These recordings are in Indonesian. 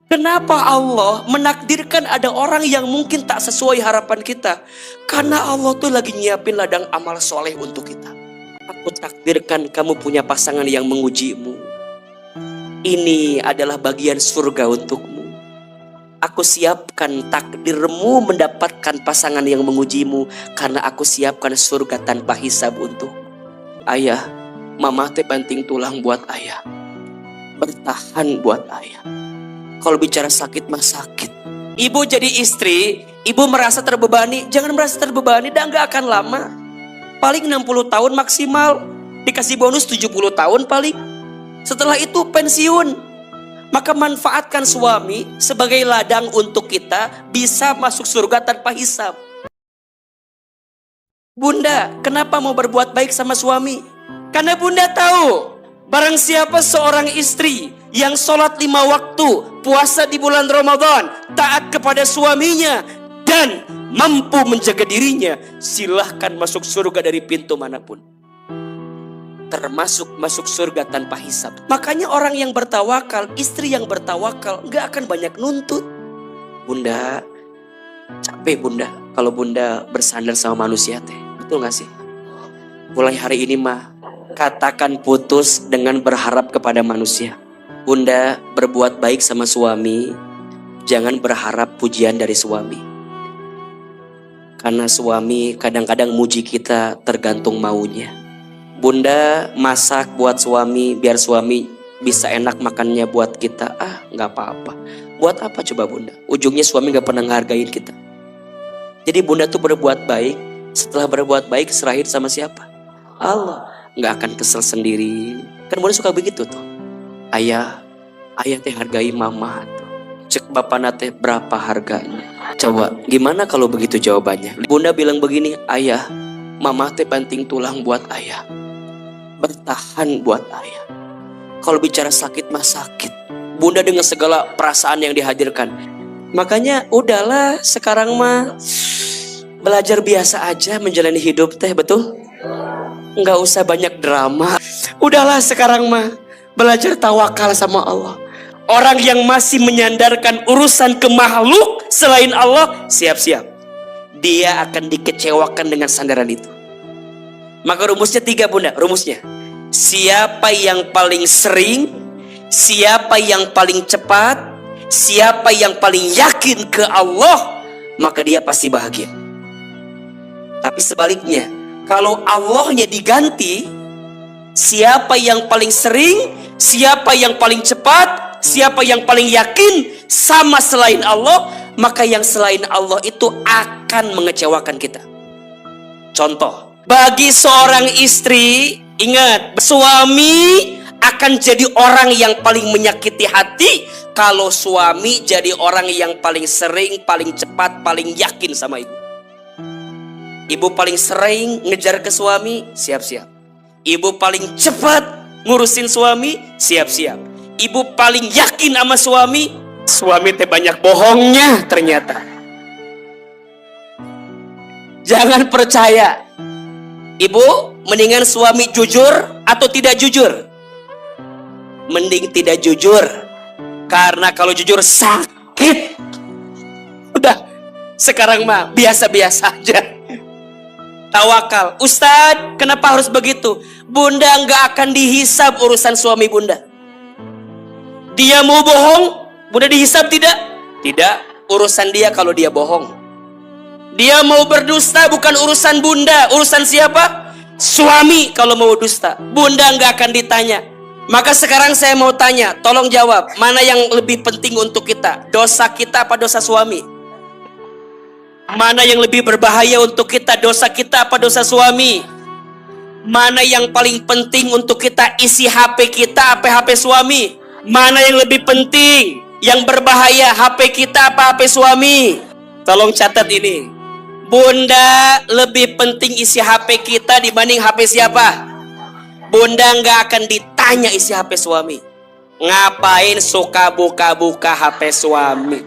Kenapa Allah menakdirkan ada orang yang mungkin tak sesuai harapan kita? Karena Allah tuh lagi nyiapin ladang amal soleh untuk kita. Aku takdirkan kamu punya pasangan yang mengujimu. Ini adalah bagian surga untukmu. Aku siapkan takdirmu mendapatkan pasangan yang mengujimu, karena aku siapkan surga tanpa hisab untuk ayah. Mama teh banting tulang buat ayah, bertahan buat ayah. Kalau bicara sakit mah sakit. Ibu jadi istri, ibu merasa terbebani. Jangan merasa terbebani, dan gak akan lama. Paling 60 tahun maksimal, dikasih bonus 70 tahun paling. Setelah itu pensiun. Maka manfaatkan suami sebagai ladang untuk kita bisa masuk surga tanpa hisab. Bunda, kenapa mau berbuat baik sama suami? Karena bunda tahu, barang siapa seorang istri yang sholat 5 waktu, puasa di bulan Ramadan, taat kepada suaminya, dan mampu menjaga dirinya, silahkan masuk surga dari pintu manapun. Termasuk masuk surga tanpa hisab. Makanya orang yang bertawakal, istri yang bertawakal, gak akan banyak nuntut. Bunda, capek bunda kalau bunda bersandar sama manusia teh. Betul gak sih? Mulai hari ini mah, katakan putus dengan berharap kepada manusia. Bunda, berbuat baik sama suami, jangan berharap pujian dari suami. Karena suami kadang-kadang muji kita tergantung maunya. Bunda, masak buat suami biar suami bisa enak makannya buat kita. Gak apa-apa. Buat apa coba bunda? Ujungnya suami gak pernah ngehargain kita. Jadi bunda tuh berbuat baik. Setelah berbuat baik serahin sama siapa? Allah. Gak akan kesel sendiri. Kan bunda suka begitu tuh. Ayah teh hargai mama tuh. Cek bapak nate berapa harganya? Coba gimana kalau begitu jawabannya? Bunda bilang begini, ayah, mama teh banting tulang buat ayah, bertahan buat ayah. Kalau bicara sakit mah sakit. Bunda dengan segala perasaan yang dihadirkan. Makanya udahlah sekarang mah belajar biasa aja menjalani hidup teh, betul? Nggak usah banyak drama. Udahlah sekarang mah belajar tawakal sama Allah. Orang yang masih menyandarkan urusan ke makhluk selain Allah, siap-siap dia akan dikecewakan dengan sandaran itu. Maka rumusnya 3 bunda. Rumusnya, siapa yang paling sering, siapa yang paling cepat, siapa yang paling yakin ke Allah, maka dia pasti bahagia. Tapi sebaliknya, kalau Allahnya diganti, siapa yang paling sering, siapa yang paling cepat, siapa yang paling yakin sama selain Allah, maka yang selain Allah itu akan mengecewakan kita. Contoh, bagi seorang istri, ingat, suami akan jadi orang yang paling menyakiti hati kalau suami jadi orang yang paling sering, paling cepat, paling yakin sama ibu. Ibu paling sering ngejar ke suami, siap-siap. Ibu paling cepat ngurusin suami, siap-siap. Ibu paling yakin sama suami, suami teh banyak bohongnya ternyata. Jangan percaya. Ibu, mendingan suami jujur atau tidak jujur? Mending tidak jujur. Karena kalau jujur sakit. Udah, sekarang mah biasa-biasa aja. Tawakal. Ustadz, kenapa harus begitu? Bunda nggak akan dihisab urusan suami bunda. Dia mau bohong, bunda dihisab tidak? Tidak, urusan dia kalau dia bohong. Dia mau berdusta bukan urusan bunda, urusan siapa? Suami kalau mau dusta. Bunda nggak akan ditanya. Maka sekarang saya mau tanya, tolong jawab, mana yang lebih penting untuk kita? Dosa kita apa dosa suami? Mana yang lebih berbahaya untuk kita, dosa kita apa dosa suami? Mana yang paling penting untuk kita, isi HP kita apa HP suami? Mana yang lebih penting, yang berbahaya, HP kita apa HP suami? Tolong catat ini. Bunda lebih penting isi HP kita dibanding HP siapa? Bunda nggak akan ditanya isi HP suami. Ngapain suka buka-buka HP suami?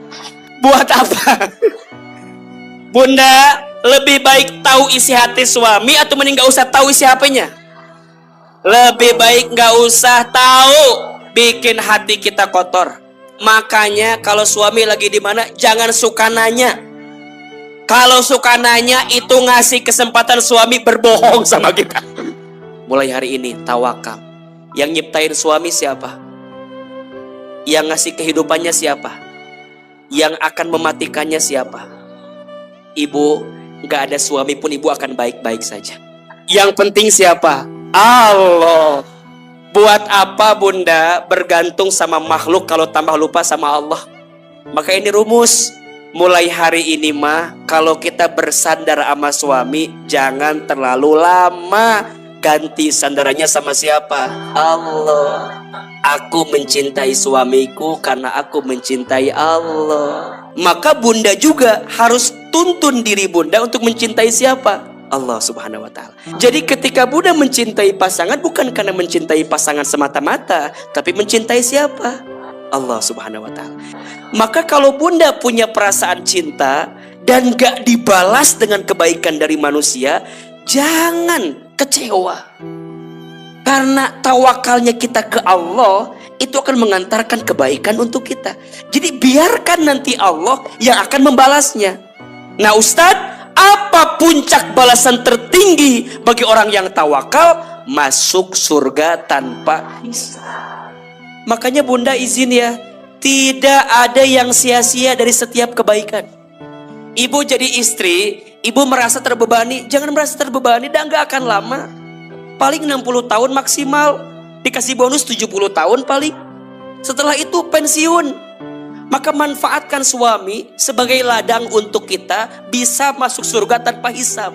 Buat apa? Bunda lebih baik tahu isi hati suami atau mending nggak usah tahu isi HP-nya? Lebih baik nggak usah tahu, bikin hati kita kotor. Makanya kalau suami lagi di mana, jangan suka nanya. Kalau suka nanya itu ngasih kesempatan suami berbohong sama kita. Mulai hari ini tawakal. Yang nyiptain suami siapa? Yang ngasih kehidupannya siapa? Yang akan mematikannya siapa? Ibu, gak ada suami pun ibu akan baik-baik saja. Yang penting siapa? Allah. Buat apa bunda bergantung sama makhluk kalau tambah lupa sama Allah? Maka ini rumus. Mulai hari ini mah, kalau kita bersandar sama suami, jangan terlalu lama. Ganti sandarannya sama siapa? Allah. Aku mencintai suamiku karena aku mencintai Allah. Maka bunda juga harus tuntun diri bunda untuk mencintai siapa? Allah subhanahu wa ta'ala. Jadi ketika bunda mencintai pasangan, bukan karena mencintai pasangan semata-mata, tapi mencintai siapa? Allah subhanahu wa ta'ala. Maka kalau bunda punya perasaan cinta dan gak dibalas dengan kebaikan dari manusia, jangan kecewa. Karena tawakalnya kita ke Allah, itu akan mengantarkan kebaikan untuk kita. Jadi biarkan nanti Allah yang akan membalasnya. Nah Ustadz, apa puncak balasan tertinggi bagi orang yang tawakal? Masuk surga tanpa hisab. Makanya bunda izin ya, tidak ada yang sia-sia dari setiap kebaikan. Ibu jadi istri, ibu merasa terbebani, jangan merasa terbebani, dan gak akan lama. Paling 60 tahun maksimal, dikasih bonus 70 tahun paling. Setelah itu pensiun. Maka manfaatkan suami sebagai ladang untuk kita bisa masuk surga tanpa hisab.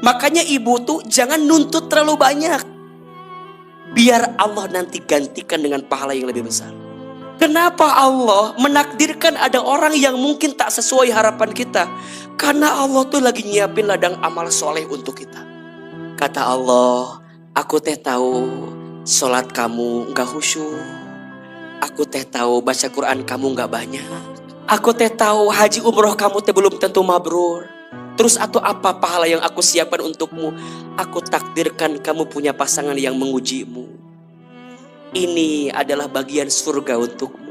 Makanya ibu tuh jangan nuntut terlalu banyak. Biar Allah nanti gantikan dengan pahala yang lebih besar. Kenapa Allah menakdirkan ada orang yang mungkin tak sesuai harapan kita? Karena Allah tuh lagi nyiapin ladang amal soleh untuk kita. Kata Allah, aku teh tahu sholat kamu gak khusyuk. Aku teh tahu baca Quran kamu gak banyak. Aku teh tahu haji umroh kamu teh belum tentu mabrur. Terus atau apa pahala yang aku siapkan untukmu? Aku takdirkan kamu punya pasangan yang mengujimu. Ini adalah bagian surga untukmu.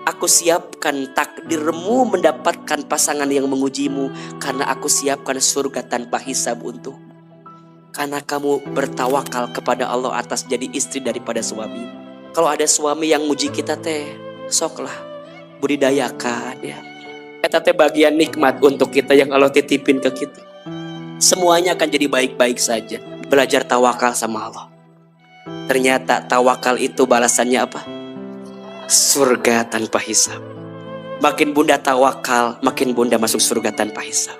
Aku siapkan takdirmu mendapatkan pasangan yang mengujimu. Karena aku siapkan surga tanpa hisab untukmu. Karena kamu bertawakal kepada Allah atas jadi istri daripada suami. Kalau ada suami yang muji kita teh, soklah budidayakan ya. Eta teh bagian nikmat untuk kita yang Allah titipin ke kita. Semuanya akan jadi baik-baik saja. Belajar tawakal sama Allah. Ternyata tawakal itu balasannya apa? Surga tanpa hisab. Makin bunda tawakal, makin bunda masuk surga tanpa hisab.